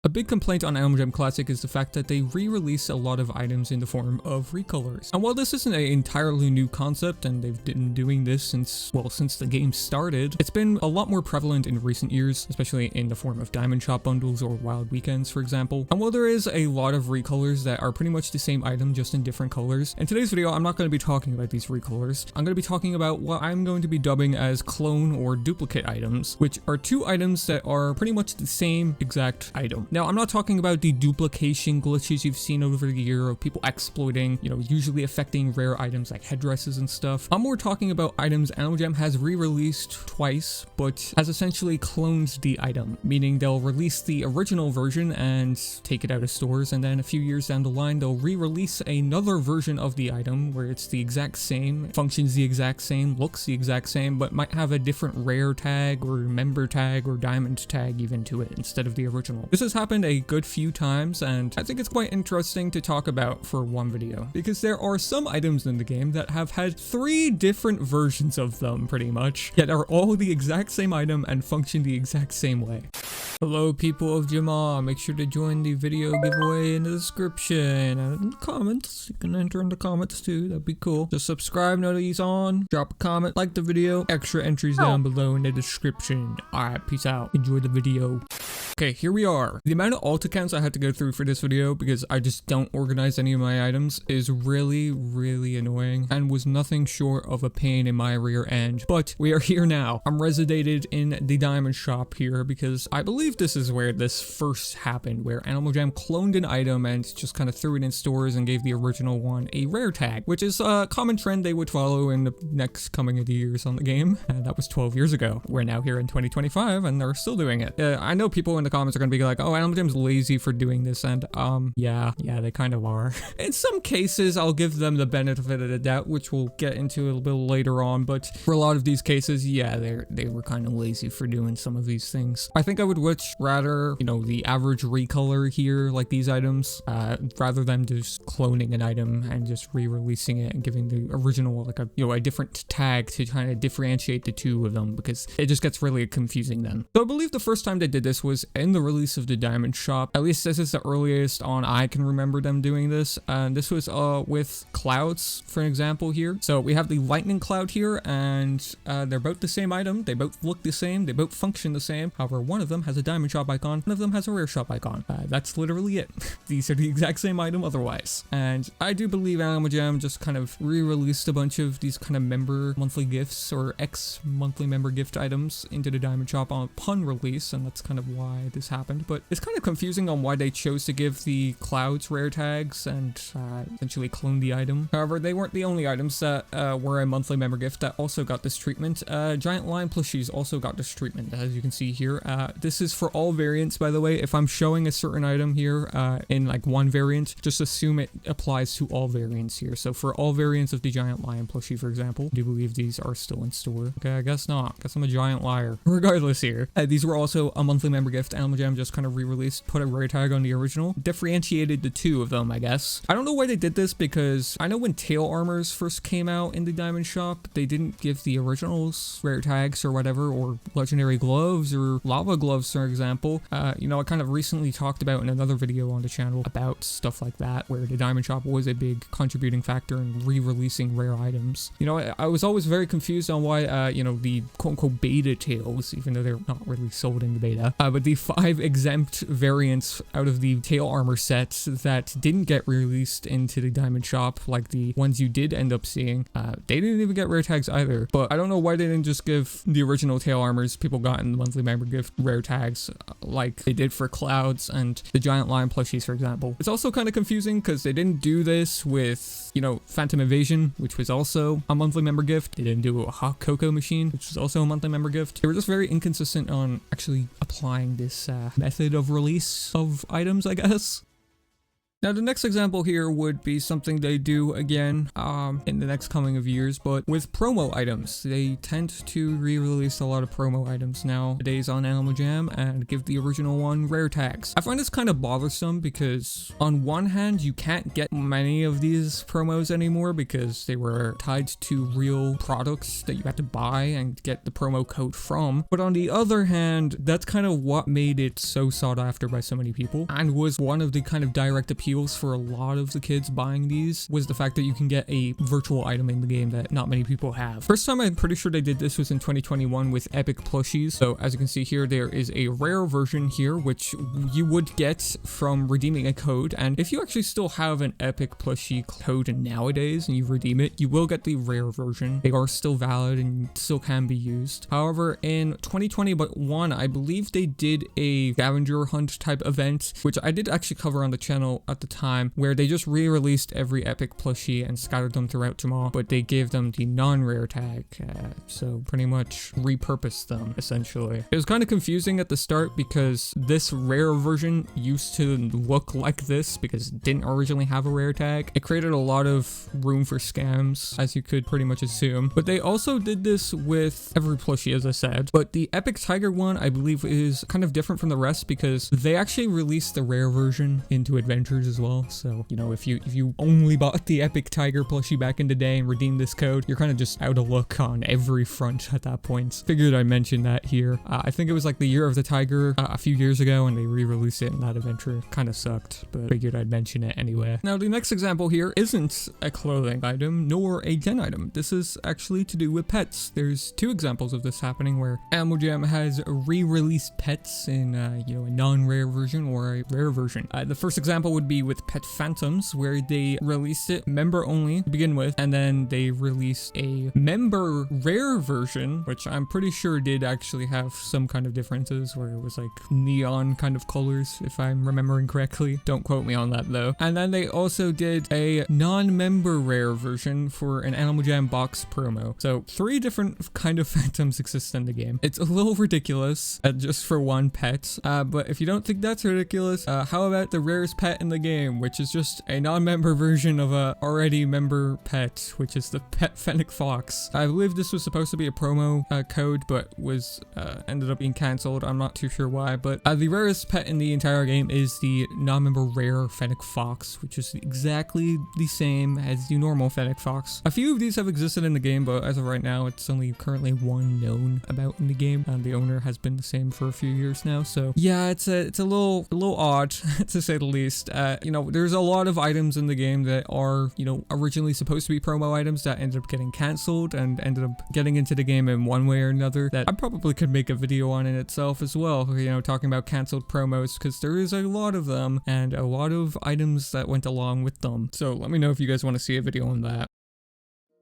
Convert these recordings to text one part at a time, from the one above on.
A big complaint on Animaljam Classic is the fact that they re-release a lot of items in the form of recolors. And while this isn't an entirely new concept, and they've been doing this since the game started, it's been a lot more prevalent in recent years, especially in the form of diamond shop bundles or wild weekends, for example. And while there is a lot of recolors that are pretty much the same item, just in different colors, in today's video, I'm not going to be talking about these recolors. I'm going to be talking about what I'm going to be dubbing as clone or duplicate items, which are two items that are pretty much the same exact item. Now, I'm not talking about the duplication glitches you've seen over the year of people exploiting, usually affecting rare items like headdresses and stuff. I'm more talking about items Animaljam has re-released twice, but has essentially cloned the item, meaning they'll release the original version and take it out of stores, and then a few years down the line, they'll re-release another version of the item where it's the exact same, functions the exact same, looks the exact same, but might have a different rare tag or member tag or diamond tag even to it instead of the original. This has happened a good few times, and I think it's quite interesting to talk about for one video, because there are some items in the game that have had 3 different versions of them pretty much, yet are all the exact same item and function the exact same way. Hello people of Jamal, make sure to join the video giveaway in the description and in the comments. You can enter in the comments too, that'd be cool. Just subscribe, notice on, drop a comment, like the video, extra entries down below in the description. Alright, peace out, enjoy the video. Okay, here we are. The amount of alt accounts I had to go through for this video, because I just don't organize any of my items, is really annoying and was nothing short of a pain in my rear end. But we are here now. I'm resided in the diamond shop here because I believe this is where this first happened, where Animaljam cloned an item and just kind of threw it in stores and gave the original one a rare tag, which is a common trend they would follow in the next coming of years on the game. And that was 12 years ago. We're now here in 2025 and they're still doing it. I know people in the comments are going to be like, oh, Animaljam's lazy for doing this, and yeah, they kind of are. In some cases, I'll give them the benefit of the doubt, which we'll get into a little bit later on, but for a lot of these cases, yeah, they were kind of lazy for doing some of these things. I think I would much rather, the average recolor here, like these items, rather than just cloning an item and just re-releasing it and giving the original like a different tag to kind of differentiate the two of them, because it just gets really confusing then. So I believe the first time they did this was in the release of the diamond shop. At least this is the earliest on I can remember them doing this, and this was with clouds, for an example here. So we have the lightning cloud here, and they're both the same item, they both look the same, they both function the same. However, one of them has a diamond shop icon, one of them has a rare shop icon. That's literally it. These are the exact same item otherwise. And I do believe Animaljam just kind of re-released a bunch of these kind of member monthly gifts or monthly member gift items into the diamond shop upon release, and that's kind of why this happened. But it's kind of confusing on why they chose to give the clouds rare tags and essentially clone the item. However, they weren't the only items that were a monthly member gift that also got this treatment. Giant lion plushies also got this treatment, as you can see here. This is for all variants, by the way. If I'm showing a certain item here in like one variant, just assume it applies to all variants here. So for all variants of the giant lion plushie, for example, I do believe these are still in store. Okay, I guess not. Guess I'm a giant liar. Regardless here, these were also a monthly member gift. Animaljam just kind of re-released, put a rare tag on the original, differentiated the two of them, I guess. I don't know why they did this, because I know when tail armors first came out in the diamond shop, they didn't give the originals rare tags or whatever, or legendary gloves or lava gloves, for example. I kind of recently talked about in another video on the channel about stuff like that, where the diamond shop was a big contributing factor in re-releasing rare items. I was always very confused on why, the quote-unquote beta tails, even though they're not really sold in the beta, but the 5 exempt variants out of the tail armor sets that didn't get released into the diamond shop, like the ones you did end up seeing, they didn't even get rare tags either. But I don't know why they didn't just give the original tail armors people got in the monthly member gift rare tags like they did for clouds and the giant lion plushies, for example. It's also kind of confusing because they didn't do this with, Phantom Invasion, which was also a monthly member gift. They didn't do a hot cocoa machine, which was also a monthly member gift. They were just very inconsistent on actually applying this method of release of items, I guess. Now, the next example here would be something they do again in the next coming of years, but with promo items. They tend to re-release a lot of promo items nowadays on Animaljam and give the original one rare tags. I find this kind of bothersome because on one hand, you can't get many of these promos anymore because they were tied to real products that you had to buy and get the promo code from. But on the other hand, that's kind of what made it so sought after by so many people and was one of the kind of direct appeals for a lot of the kids buying these was the fact that you can get a virtual item in the game that not many people have. First time I'm pretty sure they did this was in 2021 with epic plushies. So as you can see here, there is a rare version here, which you would get from redeeming a code. And if you actually still have an epic plushie code nowadays and you redeem it, you will get the rare version. They are still valid and still can be used. However, in 2021, I believe they did a scavenger hunt type event, which I did actually cover on the channel at the time, where they just re-released every epic plushie and scattered them throughout Jamal, but they gave them the non-rare tag, so pretty much repurposed them essentially. It was kind of confusing at the start because this rare version used to look like this because it didn't originally have a rare tag. It created a lot of room for scams, as you could pretty much assume, but they also did this with every plushie, as I said. But the epic tiger one, I believe, is kind of different from the rest because they actually released the rare version into adventures as well. So, you know, if you only bought the epic tiger plushie back in the day and redeemed this code, you're kind of just out of luck on every front at that point. Figured I'd mention that here. I think it was like the year of the tiger a few years ago and they re-released it in that adventure. Kind of sucked, but figured I'd mention it anyway. Now, the next example here isn't a clothing item nor a gen item. This is actually to do with pets. There's two examples of this happening where Animaljam has re-released pets in, you know, a non-rare version or a rare version. The first example would be with Pet Phantoms, where they released it member only to begin with, and then they released a member rare version, which I'm pretty sure did actually have some kind of differences, where it was like neon kind of colors, if I'm remembering correctly. Don't quote me on that though. And then they also did a non-member rare version for an Animaljam box promo. So 3 different kind of phantoms exist in the game. It's a little ridiculous just for one pet, but if you don't think that's ridiculous, how about the rarest pet in the game, which is just a non-member version of a already member pet, which is the pet fennec fox. I believe this was supposed to be a promo code, but was ended up being cancelled. I'm not too sure why, but the rarest pet in the entire game is the non-member rare fennec fox, which is exactly the same as the normal fennec fox. A few of these have existed in the game, but as of right now, it's only currently one known about in the game, and the owner has been the same for a few years now. So yeah, it's a little odd to say the least. You know, there's a lot of items in the game that are, you know, originally supposed to be promo items that ended up getting cancelled and ended up getting into the game in one way or another that I probably could make a video on in itself as well, you know, talking about cancelled promos, because there is a lot of them and a lot of items that went along with them. So let me know if you guys want to see a video on that.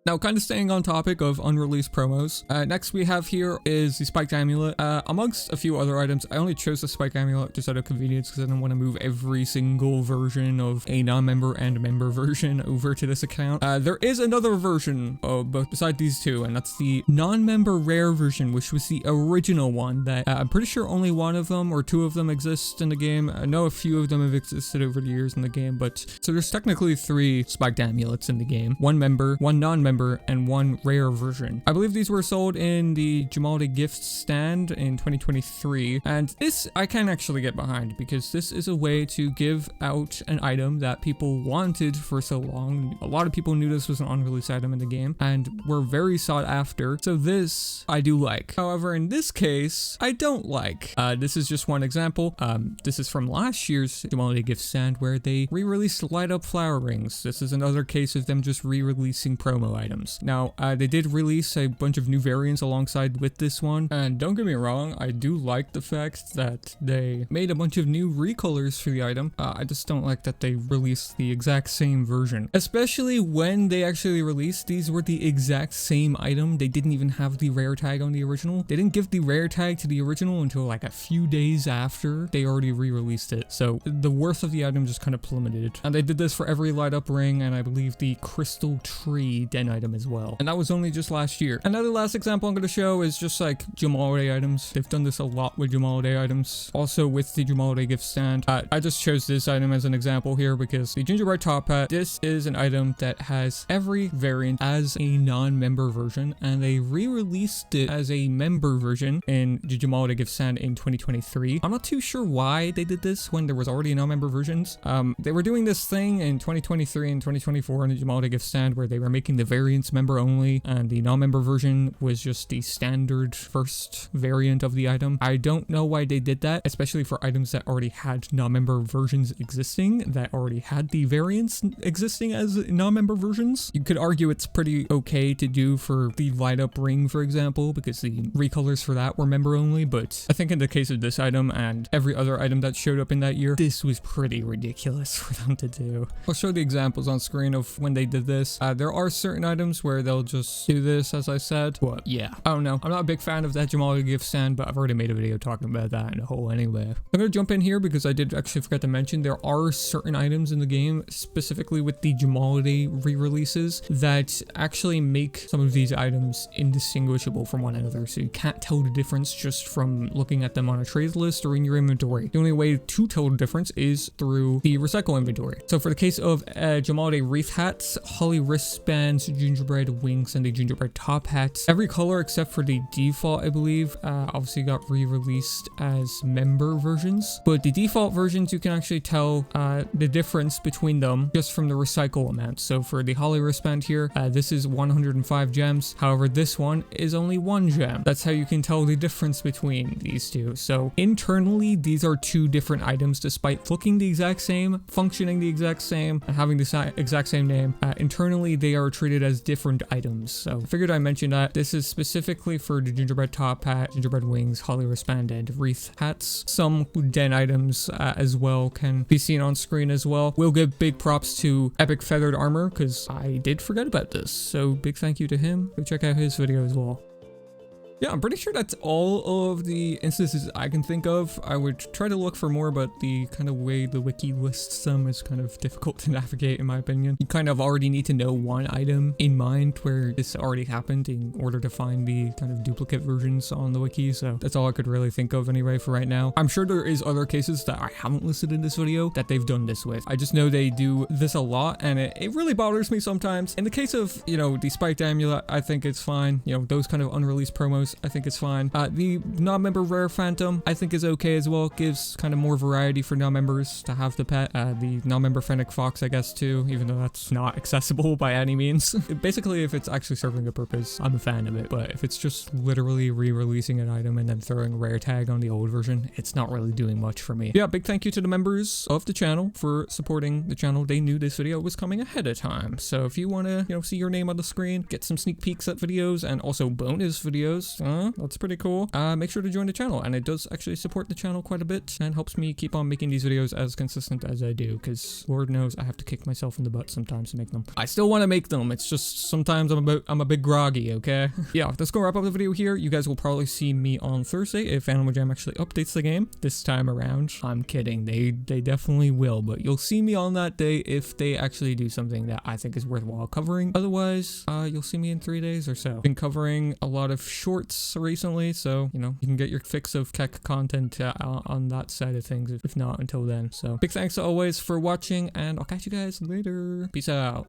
Now, kind of staying on topic of unreleased promos, next we have here is the Spiked Amulet. Amongst a few other items, I only chose the Spiked Amulet just out of convenience because I didn't want to move every single version of a non-member and member version over to this account. There is another version, but beside these two, and that's the non-member rare version, which was the original one that I'm pretty sure only one of them or 2 of them exist in the game. I know a few of them have existed over the years in the game, but so there's technically 3 Spiked Amulets in the game. 1 member, 1 non-member, and 1 rare version. I believe these were sold in the jamaaliday gift stand in 2023, and this I can actually get behind because this is a way to give out an item that people wanted for so long. A lot of people knew this was an unreleased item in the game and were very sought after, so this I do like. However, in this case, I don't like. This is just one example. This is from last year's jamaaliday gift stand where they re-released light up flower rings. This is another case of them just re-releasing promo items. Now, they did release a bunch of new variants alongside with this one, and don't get me wrong, I do like the fact that they made a bunch of new recolors for the item. I just don't like that they released the exact same version, especially when they actually released these were the exact same item. They didn't even have the rare tag on the original. They didn't give the rare tag to the original until like a few days after they already re-released it, so the worth of the item just kind of plummeted. And they did this for every light up ring and I believe the crystal tree den item as well. And that was only just last year. Another last example I'm going to show is just like jamaaliday items. They've done this a lot with jamaaliday items. Also with the jamaaliday gift stand. I just chose this item as an example here because the gingerbread top hat, this is an item that has every variant as a non-member version, and they re-released it as a member version in the jamaaliday gift stand in 2023. I'm not too sure why they did this when there was already non-member versions. They were doing this thing in 2023 and 2024 in the jamaaliday gift stand where they were making the variants member only, and the non-member version was just the standard first variant of the item. I don't know why they did that, especially for items that already had non-member versions existing, that already had the variants existing as non-member versions. You could argue it's pretty okay to do for the light up ring, for example, because the recolors for that were member only, but I think in the case of this item and every other item that showed up in that year, this was pretty ridiculous for them to do. I'll show the examples on screen of when they did this. There are certain items where they'll just do this, as I said, but yeah, I don't know. I'm not a big fan of that jamaaliday gift stand, but I've already made a video talking about that in a whole anyway. I'm gonna jump in here because I did actually forget to mention there are certain items in the game, specifically with the jamaaliday re-releases, that actually make some of these items indistinguishable from one another, so you can't tell the difference just from looking at them on a trade list or in your inventory. The only way to tell the difference is through the recycle inventory. So for the case of jamaaliday wreath hats, holly wristbands, gingerbread wings, and the gingerbread top hats, every color except for the default, I believe, obviously got re-released as member versions, but the default versions you can actually tell the difference between them just from the recycle amount. So for the holly wristband here, this is 105 gems, however this one is only 1 gem. That's how you can tell the difference between these two. So internally these are two different items despite looking the exact same, functioning the exact same, and having the exact same name. Internally they are treated as different items, so I figured I mentioned that. This is specifically for the gingerbread top hat, gingerbread wings, holly wristband, and wreath hats. Some den items as well can be seen on screen as well. We'll give big props to Epic Feathered Armor because I did forget about this, so big thank you to him. Go check out his video as well. Yeah, I'm pretty sure that's all of the instances I can think of. I would try to look for more, but the kind of way the wiki lists them is kind of difficult to navigate in my opinion. You kind of already need to know one item in mind where this already happened in order to find the kind of duplicate versions on the wiki, so that's all I could really think of anyway for right now. I'm sure there is other cases that I haven't listed in this video that they've done this with. I just know they do this a lot, and it really bothers me sometimes. In the case of, you know, the spiked amulet, I think it's fine. You know, those kind of unreleased promos, I think it's fine. The non-member rare phantom I think is okay as well. It gives kind of more variety for non-members to have the pet. The non-member fennec fox I guess too, even though that's not accessible by any means. Basically if it's actually serving a purpose, I'm a fan of it, but if it's just literally re-releasing an item and then throwing a rare tag on the old version, it's not really doing much for me. Yeah, big thank you to the members of the channel for supporting the channel. They knew this video was coming ahead of time, so if you want to, you know, see your name on the screen, get some sneak peeks at videos and also bonus videos, that's pretty cool. Make sure to join the channel, and it does actually support the channel quite a bit and helps me keep on making these videos as consistent as I do, because Lord knows I have to kick myself in the butt sometimes to make them. I still want to make them, it's just sometimes I'm a bit groggy, okay? Yeah, let's go wrap up the video here. You guys will probably see me on Thursday if Animaljam actually updates the game this time around. I'm kidding, they definitely will, but you'll see me on that day if they actually do something that I think is worthwhile covering. Otherwise, you'll see me in 3 days or so. Been covering a lot of shorts recently, so you know you can get your fix of Keck content on that side of things if not until then. So big thanks always for watching, and I'll catch you guys later. Peace out.